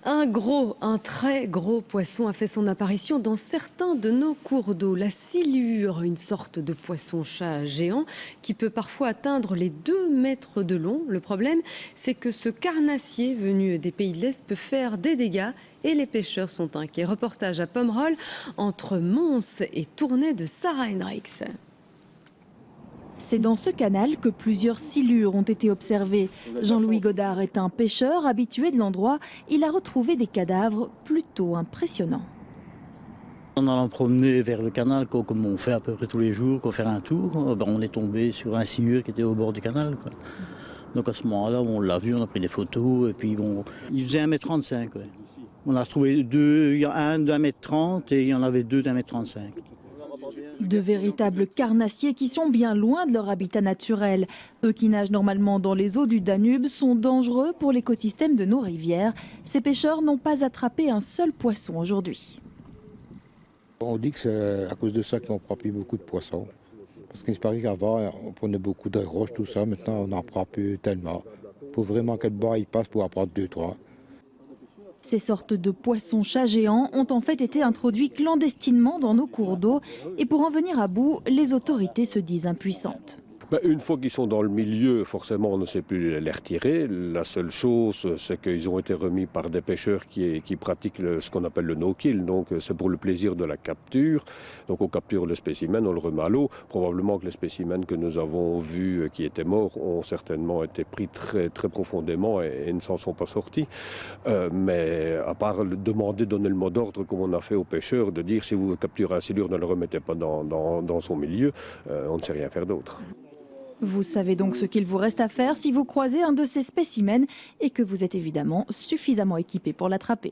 Un très gros poisson a fait son apparition dans certains de nos cours d'eau. La silure, une sorte de poisson-chat géant qui peut parfois atteindre les 2 mètres de long. Le problème, c'est que ce carnassier venu des pays de l'Est peut faire des dégâts et les pêcheurs sont inquiets. Reportage à Pomerol entre Mons et Tournai de Sarah Hendricks. C'est dans ce canal que plusieurs silures ont été observées. Jean-Louis Godard est un pêcheur habitué de l'endroit. Il a retrouvé des cadavres plutôt impressionnants. En allant promener vers le canal, comme on fait à peu près tous les jours, qu'on fait un tour, on est tombé sur un silure qui était au bord du canal, quoi. Donc à ce moment-là, on l'a vu, on a pris des photos, et puis bon, il faisait 1,35 m. Ouais. On a retrouvé deux, il y a un d'1,30 m et il y en avait deux d'1,35 m. De véritables carnassiers qui sont bien loin de leur habitat naturel. Eux qui nagent normalement dans les eaux du Danube sont dangereux pour l'écosystème de nos rivières. Ces pêcheurs n'ont pas attrapé un seul poisson aujourd'hui. On dit que c'est à cause de ça qu'on ne prend plus beaucoup de poissons. Parce qu'il paraît qu'avant, on prenait beaucoup de roches, tout ça. Maintenant, on n'en prend plus tellement. Il faut vraiment que le bord il passe pour en prendre 2-3. Ces sortes de poissons-chats géants ont en fait été introduits clandestinement dans nos cours d'eau. Et pour en venir à bout, les autorités se disent impuissantes. Une fois qu'ils sont dans le milieu, forcément, on ne sait plus les retirer. La seule chose, c'est qu'ils ont été remis par des pêcheurs qui pratiquent ce qu'on appelle le no-kill. Donc, c'est pour le plaisir de la capture. Donc, on capture le spécimen, on le remet à l'eau. Probablement que les spécimens que nous avons vus qui étaient morts ont certainement été pris très, très profondément et ne s'en sont pas sortis. Mais à part demander, donner le mot d'ordre, comme on a fait aux pêcheurs, de dire si vous capturez un silure, ne le remettez pas dans son milieu, on ne sait rien faire d'autre. Vous savez donc ce qu'il vous reste à faire si vous croisez un de ces spécimens et que vous êtes évidemment suffisamment équipé pour l'attraper.